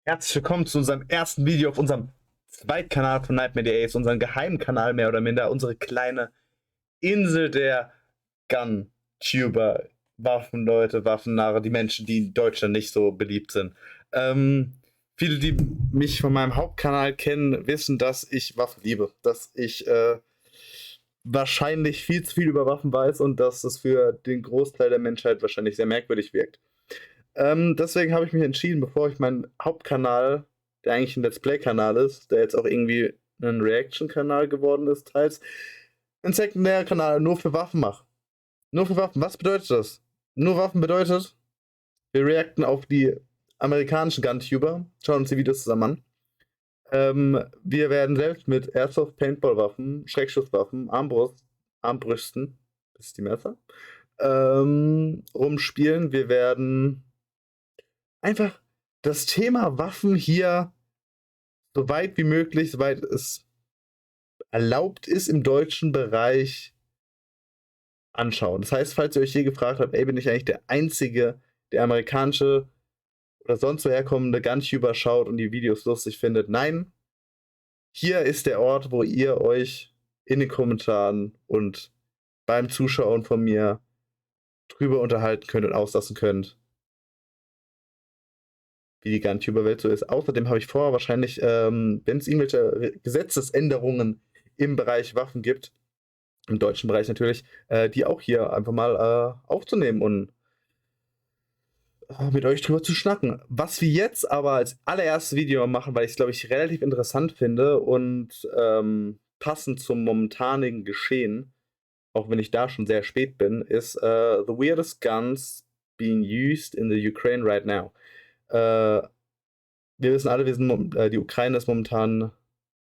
Herzlich willkommen zu unserem ersten Video auf unserem Zweitkanal von Nightmare Days, unserem geheimen Kanal mehr oder minder, unsere kleine Insel der Gun-Tuber, Waffenleute, Waffennarre, die Menschen, die in Deutschland nicht so beliebt sind. Viele, die mich von meinem Hauptkanal kennen, wissen, dass ich Waffen liebe, dass ich wahrscheinlich viel zu viel über Waffen weiß und dass es für den Großteil der Menschheit wahrscheinlich sehr merkwürdig wirkt. Deswegen habe ich mich entschieden, bevor ich meinen Hauptkanal, der eigentlich ein Let's Play-Kanal ist, der jetzt auch irgendwie ein Reaction-Kanal geworden ist, teils, einen sekundären Kanal nur für Waffen mache. Nur für Waffen. Was bedeutet das? Nur Waffen bedeutet, wir reacten auf die amerikanischen Gun-Tuber, schauen uns die Videos zusammen an. Wir werden selbst mit Airsoft Paintball-Waffen, Schreckschusswaffen, Armbrüsten, das ist die Messer, rumspielen. Wir werden einfach das Thema Waffen hier so weit wie möglich, soweit es erlaubt ist im deutschen Bereich anschauen. Das heißt, falls ihr euch je gefragt habt, ey, bin ich eigentlich der Einzige, der amerikanische oder sonst woher kommende Gun-Tuber schaut und die Videos lustig findet? Nein, hier ist der Ort, wo ihr euch in den Kommentaren und beim Zuschauen von mir drüber unterhalten könnt und auslassen könnt, wie die Gun-Tuber-Welt so ist. Außerdem habe ich vor, wahrscheinlich, wenn es irgendwelche Gesetzesänderungen im Bereich Waffen gibt, im deutschen Bereich natürlich, die auch hier einfach mal aufzunehmen und mit euch drüber zu schnacken. Was wir jetzt aber als allererstes Video machen, weil ich es, glaube ich, relativ interessant finde und passend zum momentanigen Geschehen, auch wenn ich da schon sehr spät bin, ist The Weirdest Guns Being Used in the Ukraine Right Now. Wir wissen alle, die Ukraine ist momentan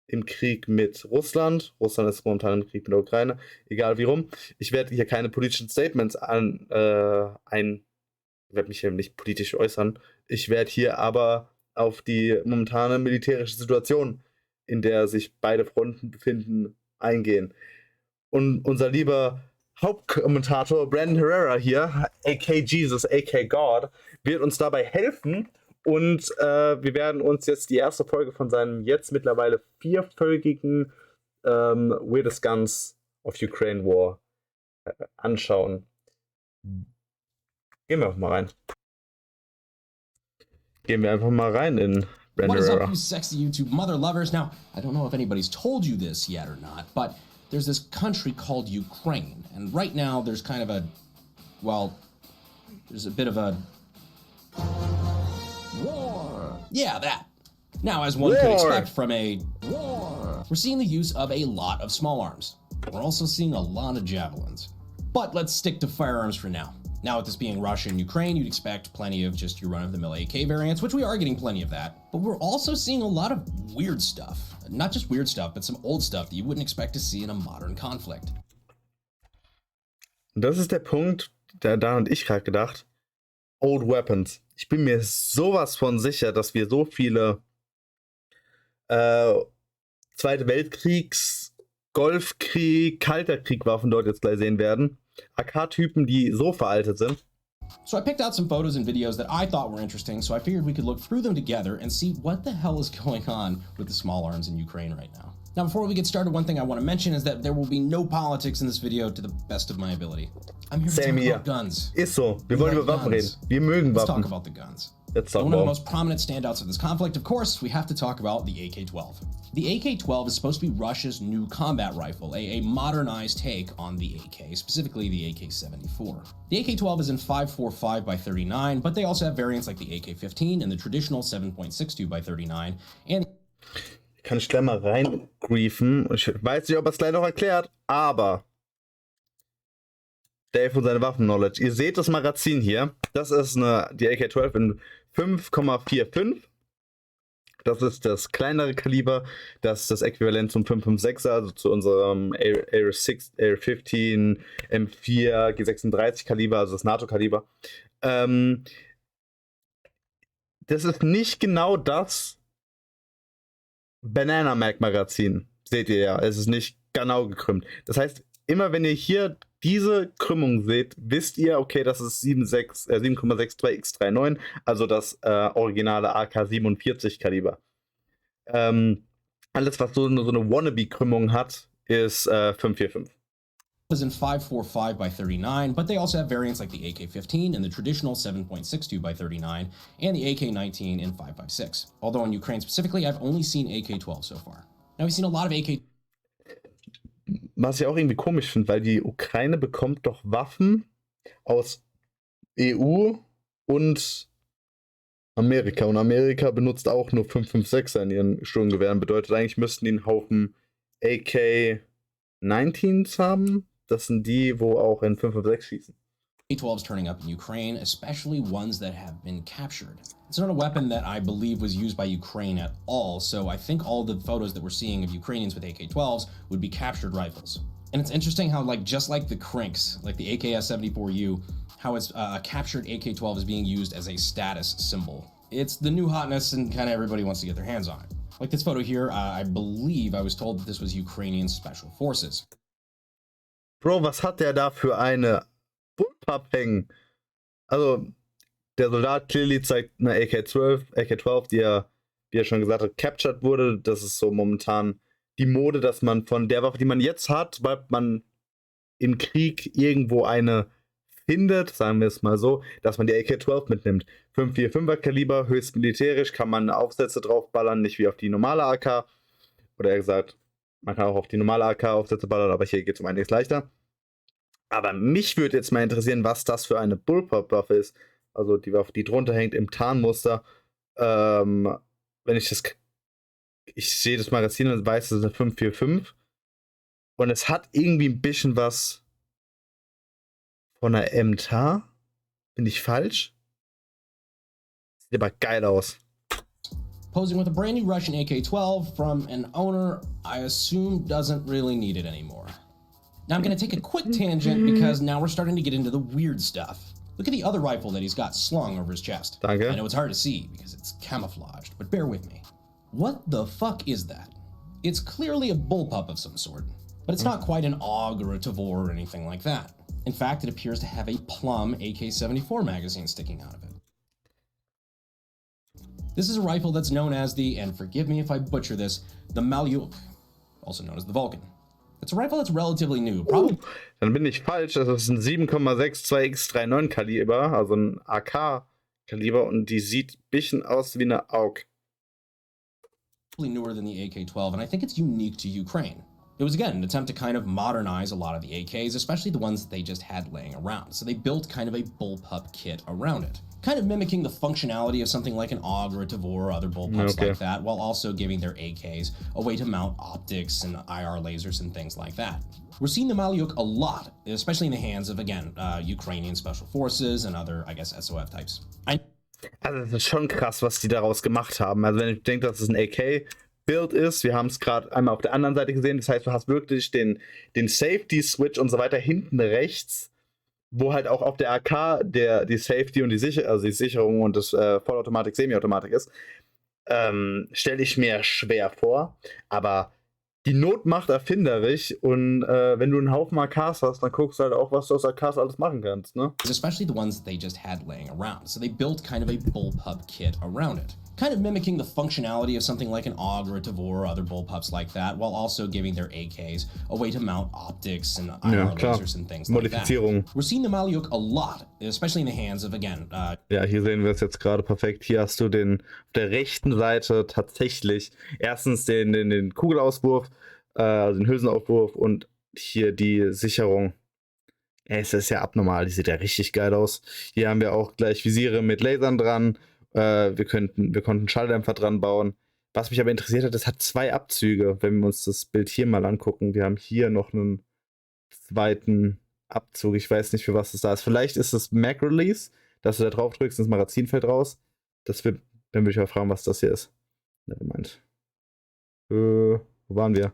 im Krieg mit Russland. Russland ist momentan im Krieg mit der Ukraine. Egal wie rum. Ich werde hier keine politischen Statements ich werde mich hier nicht politisch äußern. Ich werde hier aber auf die momentane militärische Situation, in der sich beide Fronten befinden, eingehen. Und unser lieber Hauptkommentator Brandon Herrera hier, aka Jesus, aka God, wird uns dabei helfen. Und wir werden uns jetzt die erste Folge von seinem jetzt mittlerweile vierfolgigen Weirdest Guns of Ukraine War anschauen. Gehen wir einfach mal rein. Gehen wir einfach mal rein in Brandon What is up, Herrera. you sexy YouTube mother lovers? Now, I don't know if anybody's told you this yet or not, but there's this country called Ukraine, and right now there's kind of there's a bit of a war. Yeah, that. Now, as one could expect from a war, we're seeing the use of a lot of small arms. We're also seeing a lot of javelins. But let's stick to firearms for now. Now, with this being Russia and Ukraine, you'd expect plenty of just your run-of-the-mill AK variants, which we are getting plenty of that. But we're also seeing a lot of weird stuff. Not just weird stuff, but some old stuff that you wouldn't expect to see in a modern conflict. Das ist der Punkt, da und ich gerade gedacht. Old Weapons. Ich bin mir sowas von sicher, dass wir so viele Zweite Weltkriegs, Golfkrieg, Kalter Krieg-Waffen dort jetzt gleich sehen werden. AK-Typen, die so veraltet sind. So I picked out some photos and videos that I thought were interesting, so I figured we could look through them together and see what the hell is going on with the small arms in Ukraine right now. Now, before we get started, one thing I want to mention is that there will be no politics in this video to the best of my ability. I'm here to talk about guns. Ist so. Wir wollen über Waffen reden. Wir mögen Waffen. Waffen. Let's talk about the guns. Let's talk One of about the most prominent standouts of this conflict, of course, we have to talk about the AK-12. The AK-12 is supposed to be Russia's new combat rifle, a modernized take on the AK, specifically the AK-74. The AK-12 is in 5.45 by 39, but they also have variants like the AK-15 and the traditional 7.62 by 39, and kann ich gleich mal reingriefen. Ich weiß nicht, ob er es gleich noch erklärt, aber Dave und seine Waffen-Knowledge. Ihr seht das Magazin hier. Das ist die AK-12 in 5,45. Das ist das kleinere Kaliber. Das ist das Äquivalent zum 5,56er, also zu unserem AR-15, M4, G36 Kaliber, also das NATO-Kaliber. Das ist nicht genau das Banana Mag Magazin. Seht ihr ja, es ist nicht genau gekrümmt. Das heißt, immer wenn ihr hier diese Krümmung seht, wisst ihr, okay, das ist 7,62x39, also das originale AK-47 Kaliber. Alles, was so eine Wannabe-Krümmung hat, ist 5,45. Was in 5.45 by 39, but they also have variants like the AK-15 and the traditional 7.62 by 39 and the AK-19 in 5.56. Although in Ukraine specifically, I've only seen AK-12 so far. Now we've seen a lot of AK. Was ich auch irgendwie komisch finde, weil die Ukraine bekommt doch Waffen aus EU und Amerika. Und Amerika benutzt auch nur 5.56er in ihren Sturmgewehren. Bedeutet eigentlich, müssten die einen Haufen AK-19s haben. Das sind die, wo auch in 5.56 schießen. AK-12s turning up in Ukraine, especially ones that have been captured. It's not a weapon that I believe was used by Ukraine at all, so I think all the photos that we're seeing of Ukrainians with AK-12s would be captured rifles. And it's interesting how, like, just like the Krinks, like the AKS-74U, how it's a captured AK-12 is being used as a status symbol. It's the new hotness and kind of everybody wants to get their hands on it. Like this photo here, I believe I was told that this was Ukrainian Special Forces. Bro, was hat der da für eine Bullpup hängen? Also, der Soldat clearly zeigt eine AK-12, die ja, wie er schon gesagt hat, captured wurde. Das ist so momentan die Mode, dass man von der Waffe, die man jetzt hat, sobald man im Krieg irgendwo eine findet, sagen wir es mal so, dass man die AK-12 mitnimmt. 5,45er Kaliber, höchst militärisch, kann man Aufsätze draufballern, nicht wie auf die normale AK. Oder eher gesagt, man kann auch auf die normale AK Aufsätze ballern, aber hier geht es um einiges leichter. Aber mich würde jetzt mal interessieren, was das für eine Bullpup-Waffe ist. Also die Waffe, die drunter hängt im Tarnmuster. Wenn ich sehe das Magazin und weiß, es ist eine 5,45. Und es hat irgendwie ein bisschen was von einer MTA. Bin ich falsch? Sieht aber geil aus. Posing with a brand new Russian AK-12 from an owner I assume doesn't really need it anymore. Now I'm going to take a quick tangent because now we're starting to get into the weird stuff. Look at the other rifle that he's got slung over his chest. Danke. I know it's hard to see because it's camouflaged, but bear with me. What the fuck is that? It's clearly a bullpup of some sort, but it's not quite an AUG or a Tavor or anything like that. In fact, it appears to have a plum AK-74 magazine sticking out of it. This is a rifle that's known as the, and forgive me if I butcher this, the Malyuk, also known as the Vulcan. It's a rifle that's relatively new. Probably. Dann bin ich falsch. Das ist ein 7,62x39 Kaliber, also ein AK-Kaliber, und die sieht ein bisschen aus wie eine AUG. Newer than the AK-12, and I think it's unique to Ukraine. It was, again, an attempt to kind of modernize a lot of the AKs, especially the ones that they just had laying around. So they built kind of a bullpup kit around it, kind of mimicking the functionality of something like an AUG or a Tavor or other bullpups like that, while also giving their AKs a way to mount optics and IR lasers and things like that. We're seeing the Malyuk a lot, especially in the hands of, again, Ukrainian Special Forces and other, I guess, SOF types. Also das ist schon krass, was die daraus gemacht haben. Also wenn ich denke, dass es ein AK-Build ist, wir haben es gerade einmal auf der anderen Seite gesehen, das heißt, du hast wirklich den Safety-Switch und so weiter hinten rechts, wo halt auch auf der AK die Safety und die Sicherung und das Vollautomatik, Semi-Automatik ist, stelle ich mir schwer vor. Aber die Not macht erfinderisch und wenn du einen Haufen AKs hast, dann guckst du halt auch, was du aus AKs alles machen kannst, ne? Especially the ones that they just had laying around. So they built kind of a bullpup kit around it, kind of mimicking the functionality of something like an AUG or a Tavor or other bullpups like that, while also giving their AKs a way to mount optics and IR lasers and things like that. We're seeing the Malyuk a lot, especially in the hands of, again... ja, hier sehen wir es jetzt gerade perfekt. Hier hast du auf der rechten Seite tatsächlich erstens den Kugelauswurf, den Hülsenaufwurf und hier die Sicherung. Es ist ja abnormal, die sieht ja richtig geil aus. Hier haben wir auch gleich Visiere mit Lasern dran. Wir konnten Schalldämpfer dran bauen. Was mich aber interessiert hat, das hat 2 Abzüge, wenn wir uns das Bild hier mal angucken. Wir haben hier noch einen zweiten Abzug. Ich weiß nicht, für was das da ist. Vielleicht ist das Mag Release, dass du da drauf drückst und das Magazin fällt raus. Dann würde ich mal fragen, was das hier ist. Nevermind. Wo waren wir?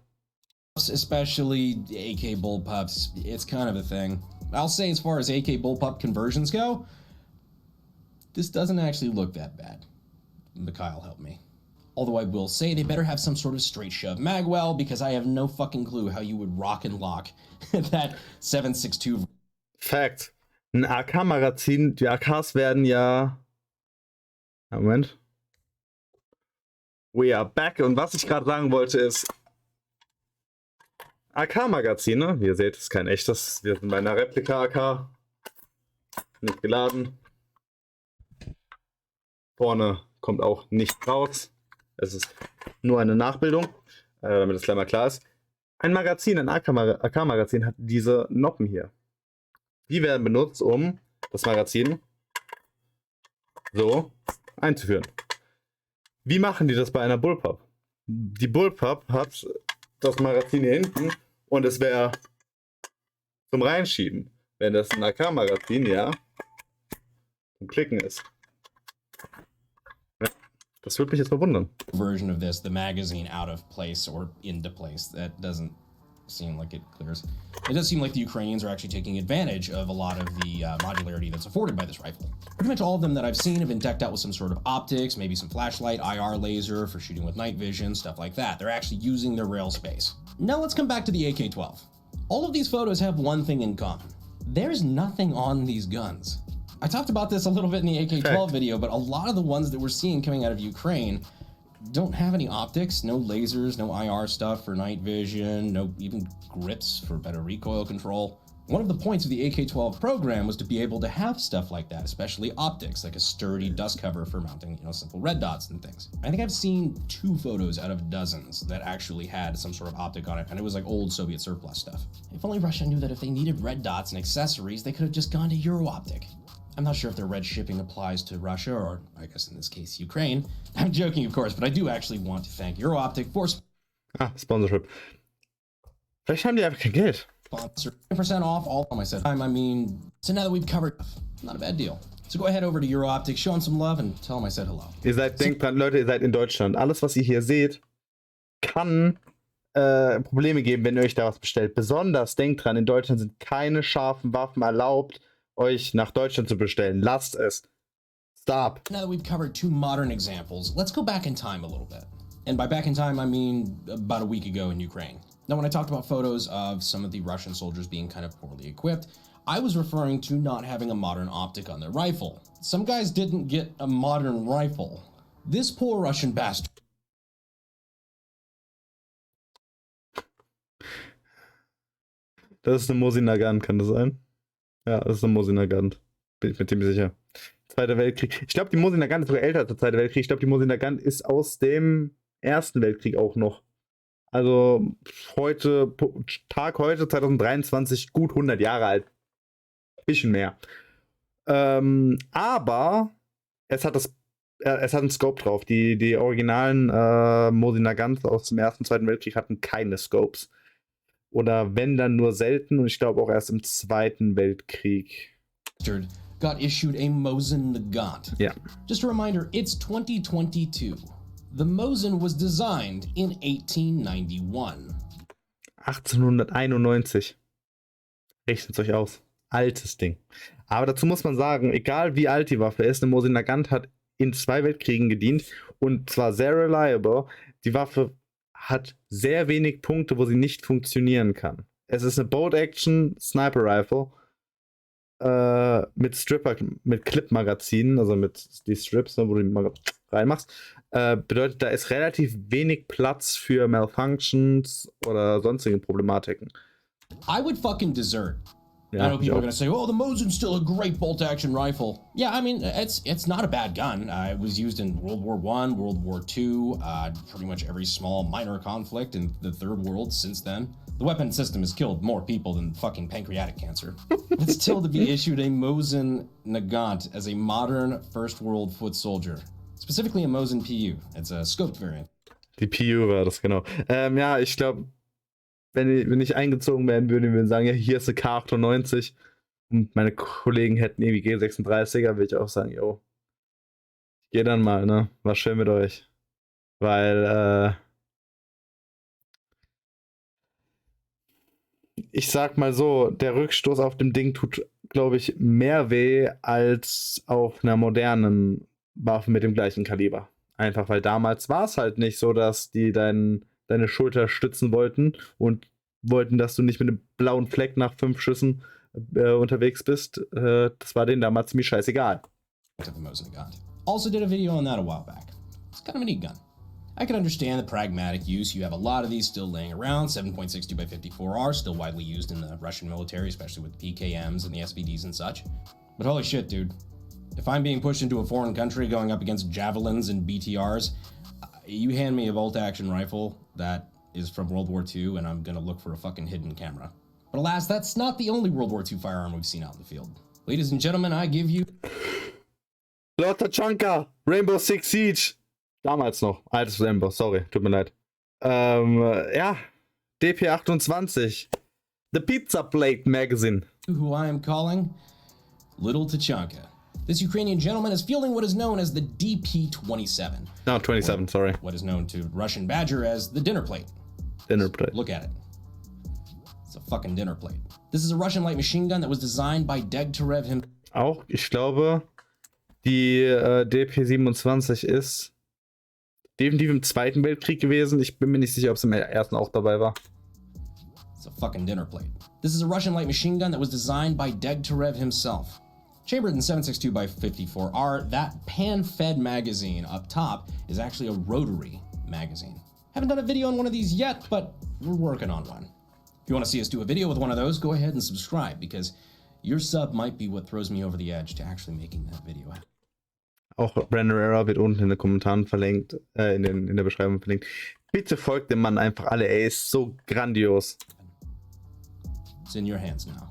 Especially AK bullpups, it's kind of a thing. I'll say as far as AK bullpup conversions go, this doesn't actually look that bad. Mikhail, help me. Although I will say they better have some sort of straight shove magwell, because I have no fucking clue how you would rock and lock that 7.62. Fact. Ein AK-Magazin, die AKs werden ja... Moment. We are back. Und was ich gerade sagen wollte ist, AK-Magazine, wie ihr seht, ist kein echtes. Wir sind bei einer Replika-AK. Nicht geladen. Vorne kommt auch nichts raus. Es ist nur eine Nachbildung, damit es gleich mal klar ist. Ein Magazin, ein AK-Magazin hat diese Noppen hier. Die werden benutzt, um das Magazin so einzuführen. Wie machen die das bei einer Bullpup? Die Bullpup hat das Magazin hier hinten und es wäre zum Reinschieben. Wenn das ein AK-Magazin, ja, zum Klicken ist. Ja, das würde mich jetzt verwundern. Version of this, the magazine out of place or into place. That doesn't seem like it clears. It does seem like the Ukrainians are actually taking advantage of a lot of the modularity that's afforded by this rifle. Pretty much all of them that I've seen have been decked out with some sort of optics, maybe some flashlight, IR laser for shooting with night vision, stuff like that. They're actually using their rail space. Now let's come back to the AK-12. All of these photos have one thing in common. There's nothing on these guns. I talked about this a little bit in the AK-12 video, but a lot of the ones that we're seeing coming out of Ukraine don't have any optics, no lasers, no IR stuff for night vision, no even grips for better recoil control. One of the points of the AK-12 program was to be able to have stuff like that, especially optics, like a sturdy dust cover for mounting, simple red dots and things. I think I've seen 2 photos out of dozens that actually had some sort of optic on it, and it was like old Soviet surplus stuff. If only Russia knew that if they needed red dots and accessories, they could have just gone to Euro-Optic. I'm not sure if their red shipping applies to Russia, or I guess in this case, Ukraine. I'm joking, of course, but I do actually want to thank Euro-Optic for Sponsorship. Vielleicht haben die einfach kein Geld. sponsor 10% off all I said. I mean, so now that we've covered, not a bad deal. So go ahead over to Euro-Optic, show them some love, and tell them I said hello. Denkt dran, Leute, ihr seid in Deutschland. Alles, was ihr hier seht, kann Probleme geben, wenn ihr euch da was bestellt. Besonders denkt dran, in Deutschland sind keine scharfen Waffen erlaubt, euch nach Deutschland zu bestellen. Lasst es. Stop. Now that we've covered 2 modern examples, let's go back in time a little bit. And by back in time, I mean about a week ago in Ukraine. Now, when I talked about photos of some of the Russian soldiers being kind of poorly equipped, I was referring to not having a modern optic on their rifle. Some guys didn't get a modern rifle. This poor Russian bastard. Das ist eine Mosin Nagant, kann das sein? Ja, das ist eine Mosin Nagant. Bin ich mir ziemlich sicher. Zweiter Weltkrieg. Ich glaube, die Mosin Nagant ist sogar älter als der Zweite Weltkrieg. Ich glaube, die Mosin Nagant ist aus dem Ersten Weltkrieg auch noch. Also Tag heute, 2023, gut 100 Jahre alt. Bisschen mehr. Aber es hat einen Scope drauf. Die originalen Mosin Nagants aus dem Ersten und Zweiten Weltkrieg hatten keine Scopes. Oder wenn, dann nur selten. Und ich glaube auch erst im Zweiten Weltkrieg. Got issued a Mosin Nagant. Yeah. Just a reminder, it's 2022. The Mosin was designed in 1891. 1891. Rechnet euch aus. Altes Ding. Aber dazu muss man sagen, egal wie alt die Waffe ist, eine Mosin Nagant hat in 2 Weltkriegen gedient und zwar sehr reliable. Die Waffe hat sehr wenig Punkte, wo sie nicht funktionieren kann. Es ist eine Bolt-Action Sniper Rifle mit Clip-Magazinen, also mit die Strips, wo du die mal reinmachst. Bedeutet, da ist relativ wenig Platz für Malfunctions oder sonstige Problematiken. I would fucking desert. Yeah, I know people are going to say, oh, the Mosin's still a great bolt-action rifle. Yeah, I mean, it's not a bad gun. It was used in World War I, World War II, pretty much every small minor conflict in the Third World since then. The weapon system has killed more people than fucking pancreatic cancer. But still to be issued a Mosin Nagant as a modern First World foot soldier. Specifically a Mosin PU. It's a scoped variant. Die PU war das, genau. Ja, ich glaube, wenn ich eingezogen werden würde, würden sagen, ja, hier ist eine K98 und meine Kollegen hätten irgendwie G36er, würde ich auch sagen, yo, ich geh dann mal, ne? War schön mit euch. Weil, ich sag mal so, der Rückstoß auf dem Ding tut, glaube ich, mehr weh als auf einer modernen Waffe mit dem gleichen Kaliber. Einfach weil damals war es halt nicht so, dass die deine Schulter stützen wollten und wollten, dass du nicht mit einem blauen Fleck nach 5 Schüssen unterwegs bist. Das war denen damals ziemlich scheißegal. Of the Mosin gun. Also did a video on that a while back. It's kind of a neat gun. I can understand the pragmatic use. You have a lot of these still laying around. 7.62 by 54R, still widely used in the Russian military, especially with the PKMs and the SVDs and such. But holy shit, dude. If I'm being pushed into a foreign country going up against javelins and BTRs, you hand me a bolt-action rifle that is from World War II, and I'm gonna look for a fucking hidden camera. But alas, that's not the only World War II firearm we've seen out in the field. Ladies and gentlemen, I give you... Lord Tachanka, Rainbow Six Siege. Damals noch. Altes Rainbow, sorry, tut mir leid. Ja, DP28. The Pizza Plate Magazine. Who I am calling Little Tachanka. This Ukrainian gentleman is fielding what is known as the DP-27. No, 27, sorry. What is known to Russian Badger as the dinner plate. Dinner plate. Look at it. It's a fucking dinner plate. This is a Russian light machine gun that was designed by Degtyarev himself. Auch, ich glaube, die DP27 ist definitiv im Zweiten Weltkrieg gewesen. Ich bin mir nicht sicher, ob es im Ersten auch dabei war. It's a fucking dinner plate. This is a Russian light machine gun that was designed by Degtyarev himself. Chambered in 7.62 by 54R, that pan-fed magazine up top is actually a rotary magazine. Haven't done a video on one of these yet, but we're working on one. If you want to see us do a video with one of those, go ahead and subscribe, because your sub might be what throws me over the edge to actually making that video. Auch Herrera wird unten in den Kommentaren verlinkt, in der Beschreibung verlinkt. Bitte folgt dem Mann einfach alle, er ist so grandios. It's in your hands now.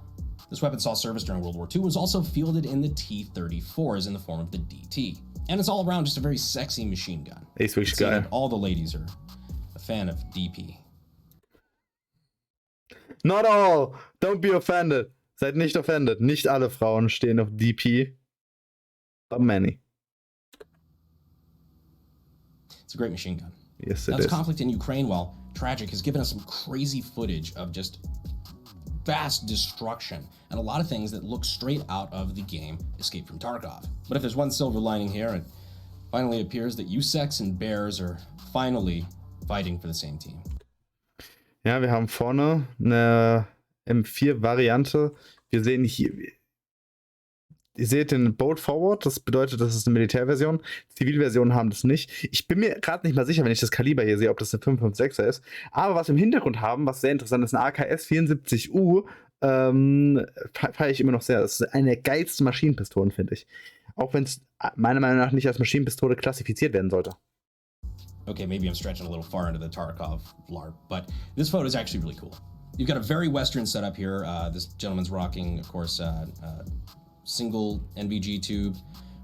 This weapon saw service during World War II, was also fielded in the T-34s in the form of the DT. And it's all around just a very sexy machine gun. Ist wirklich geil. All the ladies are a fan of DP. Not all! Don't be offended. Seid nicht offended. Nicht alle Frauen stehen auf DP. But many. It's a great machine gun. Yes, it Now, this is. conflict in Ukraine, while tragic, has given us some crazy footage of just vast destruction and a lot of things that look straight out of the game Escape from Tarkov. But if there's one silver lining here, it finally appears that USEX and Bears are finally fighting for the same team. Ja, wir haben vorne eine M4-Variante. Wir sehen hier, ihr seht den Bolt Forward, das bedeutet, das ist eine Militärversion. Zivilversionen haben das nicht. Ich bin mir gerade nicht mal sicher, wenn ich das Kaliber hier sehe, ob das eine 5.56er ist. Aber was wir im Hintergrund haben, was sehr interessant ist, eine AKS 74U, feiere ich immer noch sehr. Das ist eine der geilsten Maschinenpistolen, finde ich. Auch wenn es meiner Meinung nach nicht als Maschinenpistole klassifiziert werden sollte. Okay, maybe I'm stretching a little far into the Tarkov LARP, but this photo is actually really cool. You've got a very Western setup here. This gentleman's rocking, of course, single NVG tube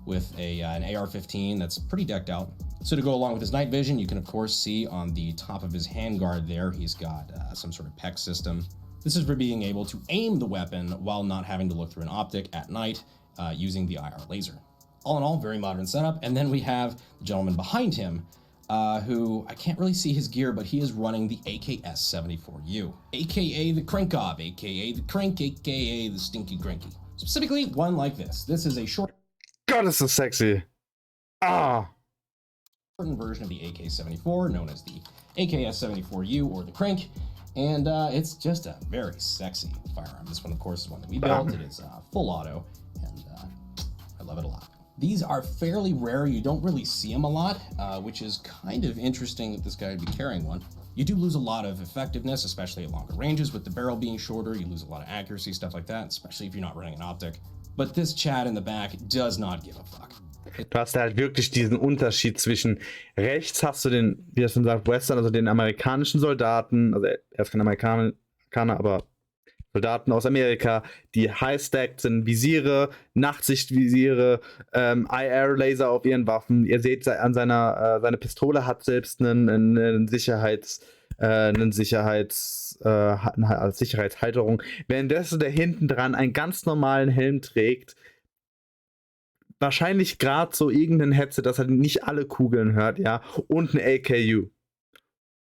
with an AR-15 that's pretty decked out. So to go along with his night vision, you can of course see on the top of his handguard there, he's got some sort of PEX system. This is for being able to aim the weapon while not having to look through an optic at night using the IR laser. All in all, very modern setup. And then we have the gentleman behind him, who I can't really see his gear, but he is running the AKS-74U, aka the Krinkov, aka the Krink, aka the Stinky Cranky. Specifically, one like this. This is a short... God, ist das sexy. Ah! version of the AK-74, known as the AKS-74U or the Krink, and it's just a very sexy firearm. This one, of course, is one that we built. It is full auto, and I love it a lot. These are fairly rare. You don't really see them a lot, which is kind of interesting that this guy would be carrying one. You do lose a lot of effectiveness, especially at longer ranges. With the barrel being shorter, you lose a lot of accuracy, stuff like that, especially if you're not running an optic. But this Chad in the back does not give a fuck. Du hast halt wirklich diesen Unterschied zwischen rechts hast du den, wie das man sagt, Western, also den amerikanischen Soldaten, also er ist kein Amerikaner, aber Soldaten aus Amerika, die high-stacked sind, Visiere, Nachtsichtvisiere, IR-Laser auf ihren Waffen. Ihr seht an seine Pistole hat selbst eine Sicherheitshalterung. Währenddessen der hinten dran einen ganz normalen Helm trägt, wahrscheinlich gerade so irgendein Headset, das halt nicht alle Kugeln hört, ja, und ein AKU.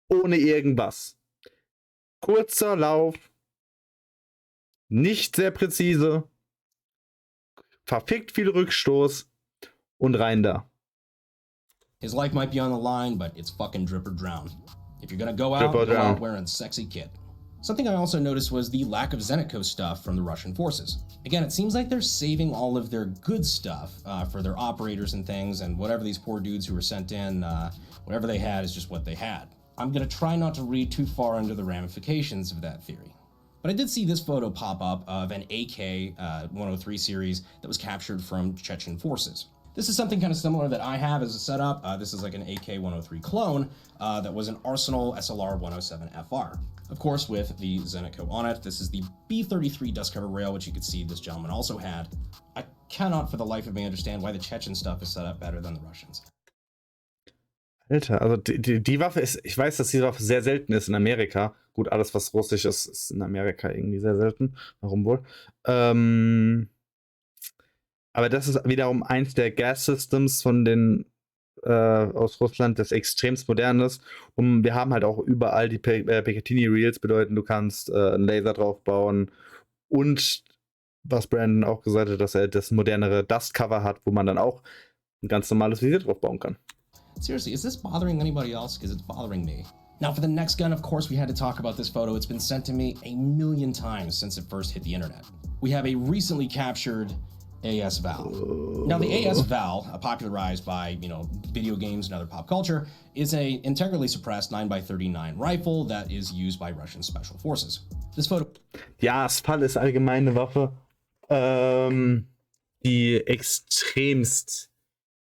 Ohne irgendwas. Kurzer Lauf, nicht sehr präzise, verfickt viel Rückstoß und rein da. His life might be on the line, but it's fucking drip or drown. If you're gonna go out, go out wearing sexy kit. Something I also noticed was the lack of Zenitco stuff from the Russian forces. Again, it seems like they're saving all of their good stuff for their operators and things, and whatever these poor dudes who were sent in, whatever they had is just what they had. I'm gonna try not to read too far into the ramifications of that theory. But I did see this photo pop up of an AK-103 series that was captured from Chechen forces. This is something kind of similar that I have as a setup. This is like an AK-103 clone that was an Arsenal SLR-107FR. Of course, with the Zenitco on it. This is the B-33 dust cover rail, which you could see this gentleman also had. I cannot for the life of me understand why the Chechen stuff is set up better than the Russians. Alter, also die Waffe ist, ich weiß, dass diese Waffe sehr selten ist in Amerika. Gut, alles was russisch ist, ist in Amerika irgendwie sehr selten. Warum wohl? Aber das ist wiederum eins der Gas Systems von den aus Russland, das extremst modern ist. Und wir haben halt auch überall die Picatinny Reels, bedeuten, du kannst einen Laser drauf bauen. Und was Brandon auch gesagt hat, dass er das modernere Dust Cover hat, wo man dann auch ein ganz normales Visier drauf bauen kann. Seriously, is this bothering anybody else? Because it's bothering me. Now for the next gun, of course, we had to talk about this photo. It's been sent to me a million times since it first hit the internet. We have a recently captured AS Val. Now the AS Val, popularized by, video games and other pop culture, is a integrally suppressed 9x39 rifle that is used by Russian special forces. This photo... Die AS Val ist allgemein eine Waffe, die extremst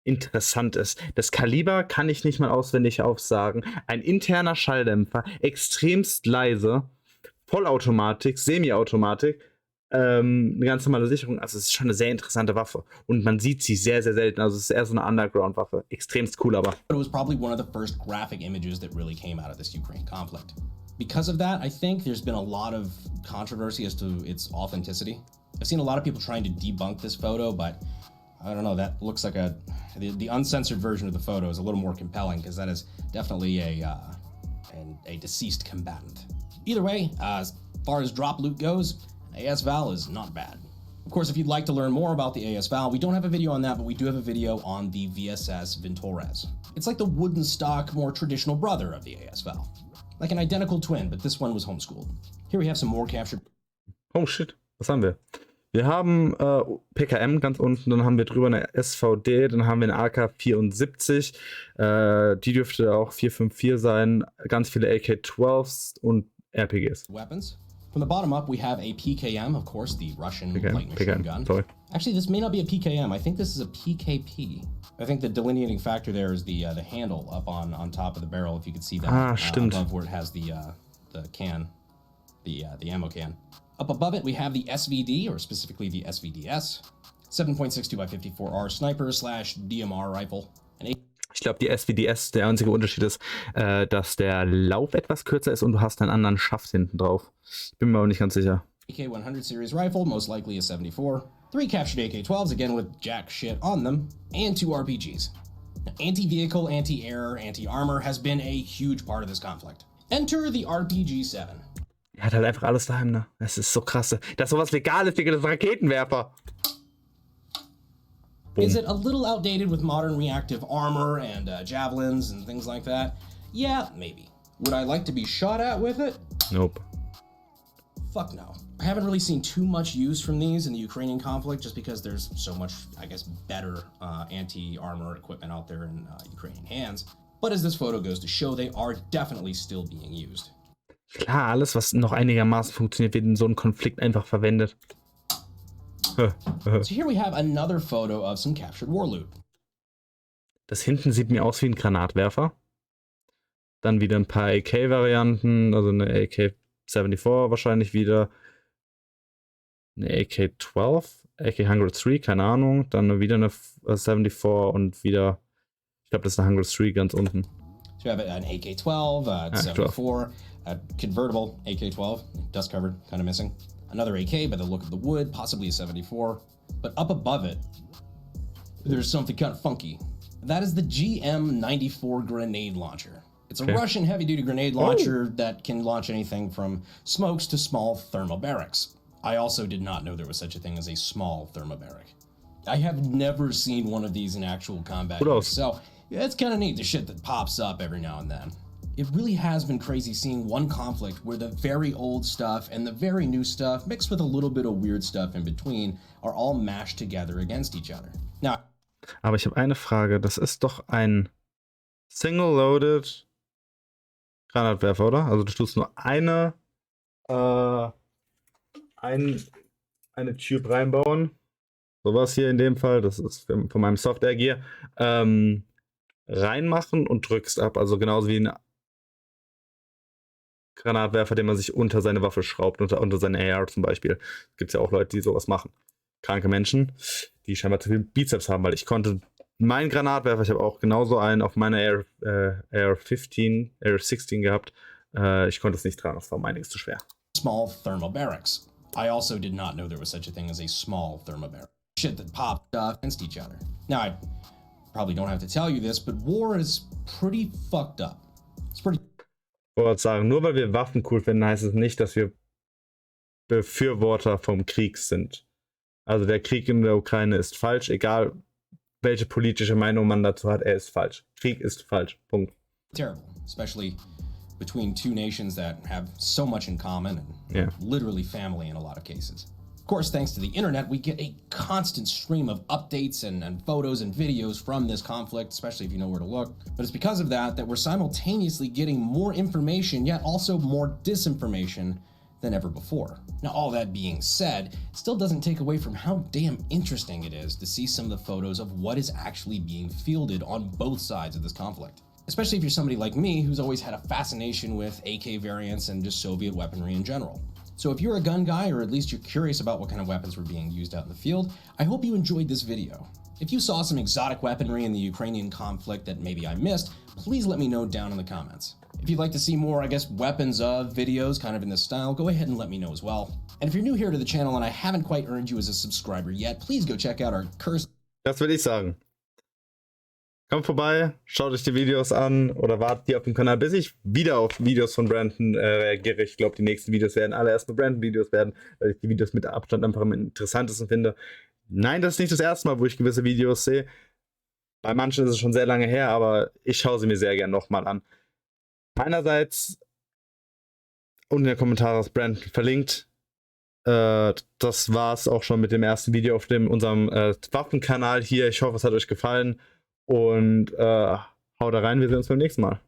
interessant ist. Das Kaliber kann ich nicht mal auswendig aufsagen. Ein interner Schalldämpfer, extremst leise, Vollautomatik, Semi-Automatik, eine ganz normale Sicherung. Also es ist schon eine sehr interessante Waffe. Und man sieht sie sehr, sehr selten. Also es ist eher so eine Underground-Waffe. Extremst cool aber. It was probably one of the first graphic images that really came out of this Ukraine conflict. Because of that, I think there's been a lot of controversy as to its authenticity. I've seen a lot of people trying to debunk this photo, but I don't know, that looks like the uncensored version of the photo is a little more compelling because that is definitely a deceased combatant. Either way, as far as drop loot goes, AS Val is not bad. Of course, if you'd like to learn more about the AS Val, we don't have a video on that, but we do have a video on the VSS Ventores. It's like the wooden stock, more traditional brother of the AS Val. Like an identical twin, but this one was homeschooled. Here we have some more captured... Oh shit, was haben wir? Wir haben PKM ganz unten, dann haben wir drüber eine SVD, dann haben wir eine AK-74, die dürfte auch 454 sein, ganz viele AK-12s und RPGs. Weapons. From the bottom up, we have a PKM, of course, the Russian light machine gun. Sorry. Actually, this may not be a PKM. I think this is a PKP. I think the delineating factor there is the handle up on top of the barrel, if you could see that. Stimmt. Above where it has the can, the ammo can. Up above it, we have the SVD, or specifically the SVDS, 7.62x54R Sniper / DMR Rifle. Ich glaube, die SVDS, der einzige Unterschied ist, dass der Lauf etwas kürzer ist und du hast einen anderen Schaft hinten drauf. Bin mir aber nicht ganz sicher. AK-100 series rifle, most likely a 74. 3 captured AK-12s, again with jack shit on them, and 2 RPGs. Now, anti-vehicle, anti-air, anti-armor has been a huge part of this conflict. Enter the RPG-7. Er hat halt einfach alles daheim, ne? Das ist so krass. Das ist sowas Legales, Digga, das ist ein Raketenwerfer. Boom. Is it a little outdated with modern reactive armor and javelins and things like that? Yeah, maybe. Would I like to be shot at with it? Nope. Fuck no. I haven't really seen too much use from these in the Ukrainian conflict just because there's so much, I guess, better anti-armor equipment out there in Ukrainian hands. But as this photo goes to show, they are definitely still being used. Klar, alles, was noch einigermaßen funktioniert, wird in so einem Konflikt einfach verwendet. So here we have another photo of some captured war loot. Das hinten sieht mir aus wie ein Granatwerfer. Dann wieder ein paar AK-Varianten, also eine AK-74 wahrscheinlich wieder. Eine AK-12, AK-103, keine Ahnung. Dann wieder eine 74 und wieder, ich glaube, das ist eine 103 ganz unten. So we have an AK-12, 74, a convertible AK-12, dust covered, kind of missing. Another AK by the look of the wood, possibly a 74. But up above it, there's something kind of funky. That is the GM-94 grenade launcher. It's a Russian heavy-duty grenade launcher that can launch anything from smokes to small thermobarics. I also did not know there was such a thing as a small thermobaric. I have never seen one of these in actual combat. So It's kind of neat, the shit that pops up every now and then. It really has been crazy seeing one conflict where the very old stuff and the very new stuff, mixed with a little bit of weird stuff in between, are all mashed together against each other. Now, aber ich habe eine Frage. Das ist doch ein Single-Loaded Granatwerfer, oder? Also du tust nur eine Tube reinbauen. Sowas hier in dem Fall, das ist von meinem Software Gear. Reinmachen und drückst ab. Also genauso wie ein Granatwerfer, den man sich unter seine Waffe schraubt, unter seine AR zum Beispiel. Gibt es ja auch Leute, die sowas machen. Kranke Menschen, die scheinbar zu viel Bizeps haben, weil ich konnte meinen Granatwerfer, ich habe auch genauso einen auf meiner AR-16 gehabt. Ich konnte es nicht tragen, das war um einiges zu schwer. Small thermal barracks. I also did not know there was such a thing as a small thermal barrack. Shit that popped against each other. Now, I probably don't have to tell you this, but war is pretty fucked up. It's pretty. Ich wollte sagen, nur weil wir Waffen cool finden, heißt es nicht, dass wir Befürworter vom Krieg sind. Also der Krieg in der Ukraine ist falsch, egal welche politische Meinung man dazu hat, er ist falsch. Krieg ist falsch. Punkt. Terrible, especially between two nations that have so much in common and literally family in a lot of cases. Of course, thanks to the internet, we get a constant stream of updates and photos and videos from this conflict, especially if you know where to look. But it's because of that we're simultaneously getting more information, yet also more disinformation than ever before. Now, all that being said, it still doesn't take away from how damn interesting it is to see some of the photos of what is actually being fielded on both sides of this conflict. Especially if you're somebody like me who's always had a fascination with AK variants and just Soviet weaponry in general. So if you're a gun guy, or at least you're curious about what kind of weapons were being used out in the field, I hope you enjoyed this video. If you saw some exotic weaponry in the Ukrainian conflict that maybe I missed, please let me know down in the comments. If you'd like to see more, I guess, weapons of videos kind of in this style, go ahead and let me know as well. And if you're new here to the channel and I haven't quite earned you as a subscriber yet, please go check out our curse. Das würde ich sagen. Kommt vorbei, schaut euch die Videos an oder wartet hier auf dem Kanal, bis ich wieder auf Videos von Brandon reagiere. Ich glaube, die nächsten Videos werden alle erstmal Brandon-Videos werden, weil ich die Videos mit Abstand einfach am interessantesten finde. Nein, das ist nicht das erste Mal, wo ich gewisse Videos sehe. Bei manchen ist es schon sehr lange her, aber ich schaue sie mir sehr gerne nochmal an. Meinerseits unten in den Kommentaren ist Brandon verlinkt. Das war es auch schon mit dem ersten Video auf unserem Waffenkanal hier. Ich hoffe, es hat euch gefallen. Und haut da rein, wir sehen uns beim nächsten Mal.